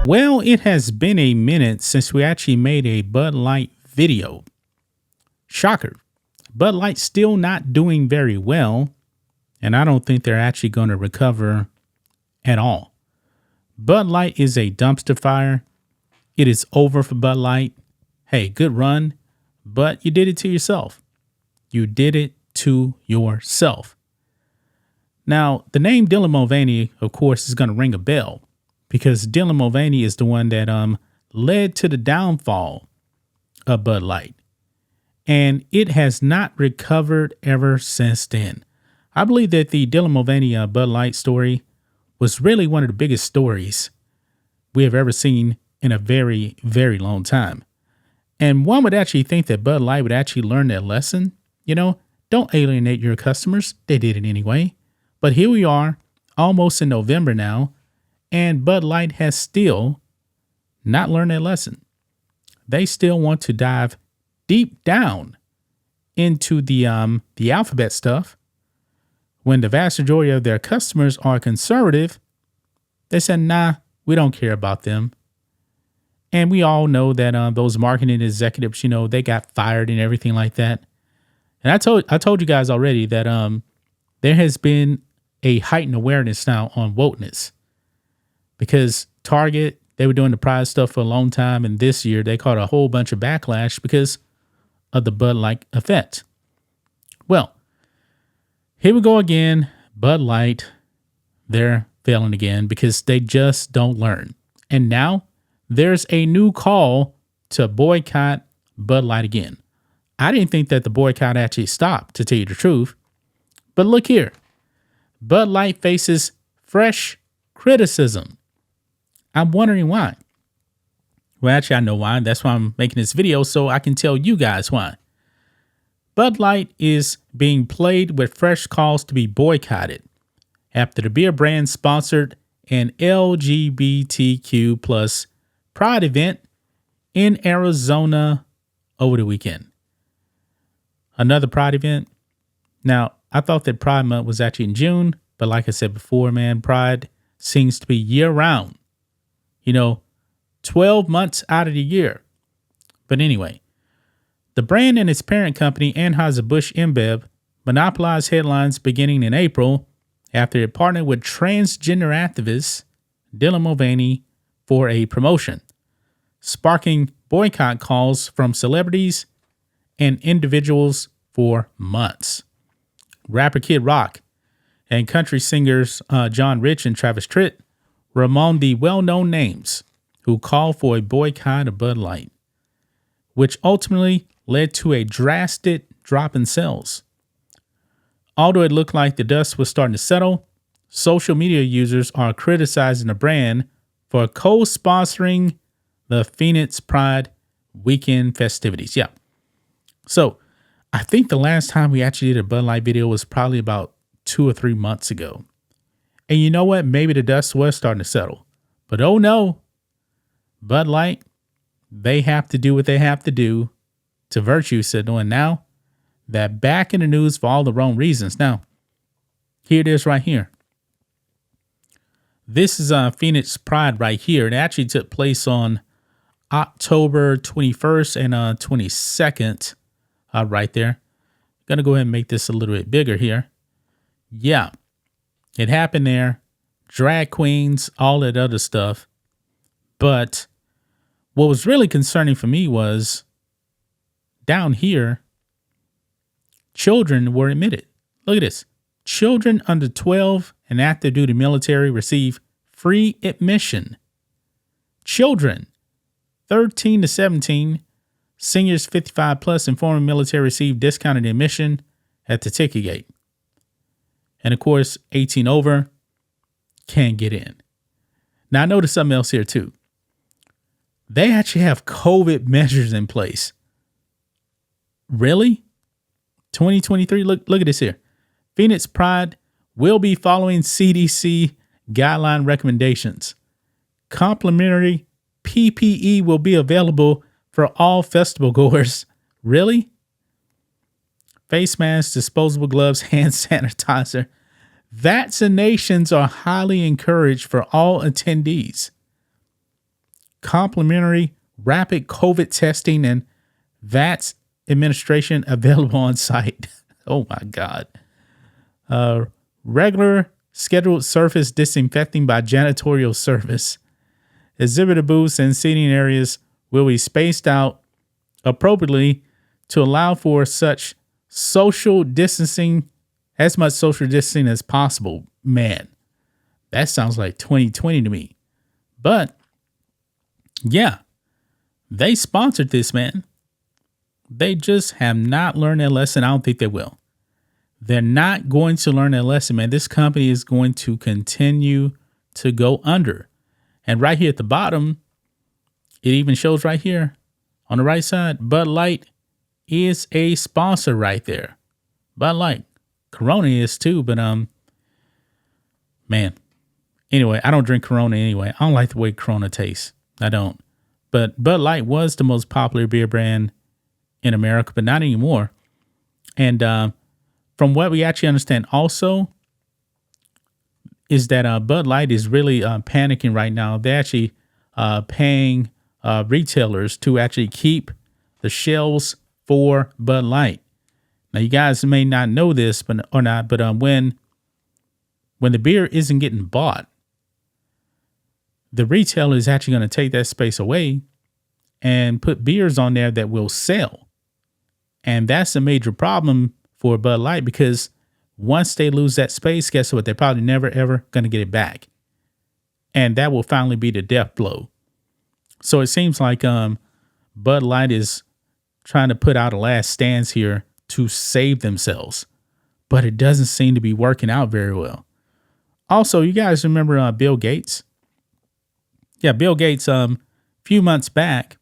Well, it has been a minute since we actually made a Bud Light video. Shocker. Bud Light's still not doing very well, and I don't think they're actually going to recover at all. Bud Light is a dumpster fire. It is over for Bud Light. Hey, good run, but you did it to yourself. You did it to yourself. Now, the name Dylan Mulvaney, of course, is going to ring a bell because Dylan Mulvaney is the one that led to the downfall of Bud Light. And it has not recovered ever since then. I believe that the Dylan Mulvaney Bud Light story was really one of the biggest stories we have ever seen in a very, very long time. And one would actually think that Bud Light would actually learn that lesson. You know, don't alienate your customers. They did it anyway. But here we are, almost in November now, and Bud Light has still not learned that lesson. They still want to dive deep down into the alphabet stuff. When the vast majority of their customers are conservative, they said, nah, we don't care about them. And we all know that those marketing executives, you know, they got fired and everything like that. And I told you guys already that there has been a heightened awareness now on wokeness, because Target, they were doing the Pride stuff for a long time, and this year they caught a whole bunch of backlash because of the Bud Light effect. Well, here we go again. Bud Light, they're failing again because they just don't learn. And now there's a new call to boycott Bud Light again. I didn't think that the boycott actually stopped, to tell you the truth. But look here. Bud Light faces fresh criticism. I'm wondering why. Well, actually, I know why. That's why I'm making this video, so I can tell you guys why. Bud Light is being played with fresh calls to be boycotted after the beer brand sponsored an LGBTQ plus Pride event in Arizona over the weekend. Another Pride event. Now, I thought that Pride Month was actually in June, but like I said before, man, Pride seems to be year round. You know, 12 months out of the year. But anyway, the brand and its parent company, Anheuser-Busch InBev, monopolized headlines beginning in April after it partnered with transgender activist Dylan Mulvaney for a promotion, sparking boycott calls from celebrities and individuals for months. Rapper Kid Rock and country singers John Rich and Travis Tritt were among the well-known names who called for a boycott of Bud Light, which ultimately led to a drastic drop in sales. Although it looked like the dust was starting to settle, social media users are criticizing the brand for co-sponsoring the Phoenix Pride weekend festivities. Yeah. So I think the last time we actually did a Bud Light video was probably about 2 or 3 months ago. And you know what? Maybe the dust was starting to settle. But oh no, Bud Light, they have to do what they have to do to virtue signal. And now they're back in the news for all the wrong reasons. Now, here it is right here. This is Phoenix Pride right here. It actually took place on October 21st and 22nd. Right there. Gonna go ahead and make this a little bit bigger here. Yeah, it happened there. Drag queens, all that other stuff. But what was really concerning for me was down here, children were admitted. Look at this. Children under 12 and active duty military receive free admission. Children 13 to 17, seniors 55 plus and former military receive discounted admission at the ticket gate. And of course, 18 over can't get in. Now, I noticed something else here too. They actually have COVID measures in place. Really? 2023? Look at this here. Phoenix Pride will be following CDC guideline recommendations. Complimentary PPE will be available for all festival goers. Really? Face masks, disposable gloves, hand sanitizer. Vaccinations are highly encouraged for all attendees. complimentary rapid COVID testing and VATS administration available on site. Oh my God. Regular scheduled surface disinfecting by janitorial service. Exhibitor booths and seating areas will be spaced out appropriately to allow for such social distancing, as much social distancing as possible. Man, that sounds like 2020 to me. But yeah, they sponsored this, man. They just have not learned their lesson. I don't think they will. They're not going to learn their lesson, man. This company is going to continue to go under. And right here at the bottom, it even shows right here on the right side, Bud Light is a sponsor right there. Bud Light. Corona is too, but man. Anyway, I don't drink Corona anyway. I don't like the way Corona tastes. I don't. But Bud Light was the most popular beer brand in America, but not anymore. And from what we actually understand also is that Bud Light is really panicking right now. They're actually paying retailers to actually keep the shelves for Bud Light. Now, you guys may not know this, but when the beer isn't getting bought, the retailer is actually going to take that space away and put beers on there that will sell. And that's a major problem for Bud Light, because once they lose that space, guess what? They're probably never, ever going to get it back. And that will finally be the death blow. So it seems like Bud Light is trying to put out a last stance here to save themselves. But it doesn't seem to be working out very well. Also, you guys remember Bill Gates? Yeah, Bill Gates, few months back,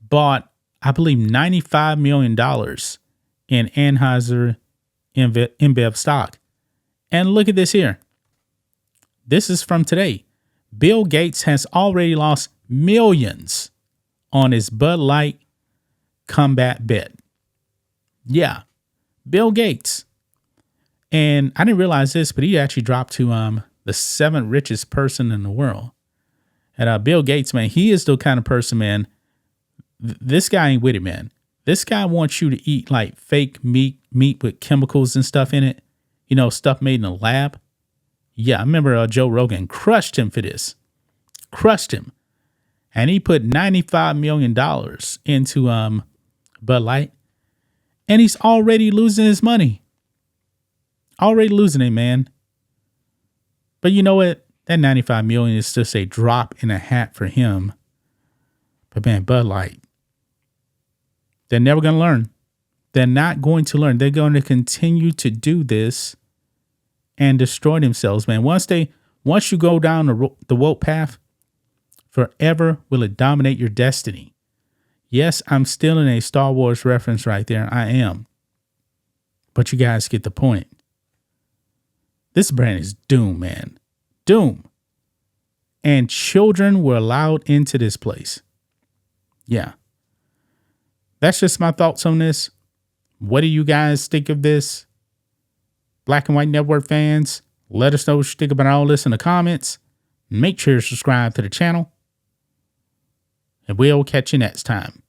bought, I believe, $95 million in Anheuser InBev stock. And look at this here. This is from today. Bill Gates has already lost millions on his Bud Light comeback bet. Yeah, Bill Gates. And I didn't realize this, but he actually dropped to the 7th richest person in the world. And Bill Gates, man, he is the kind of person, man. This guy ain't with it, man. This guy wants you to eat like fake meat with chemicals and stuff in it. You know, stuff made in a lab. Yeah, I remember Joe Rogan crushed him for this. Crushed him. And he put $95 million into Bud Light. And he's already losing his money. Already losing it, man. But you know what? That $95 million is just a drop in a hat for him. But man, Bud Light, they're never going to learn. They're not going to learn. They're going to continue to do this and destroy themselves, man. Once you go down the woke path, forever will it dominate your destiny. Yes, I'm still in a Star Wars reference right there. I am. But you guys get the point. This brand is doomed, man. Doom. And children were allowed into this place. Yeah. That's just my thoughts on this. What do you guys think of this? Black and White Network fans, let us know what you think about all this in the comments. Make sure to subscribe to the channel. And we'll catch you next time.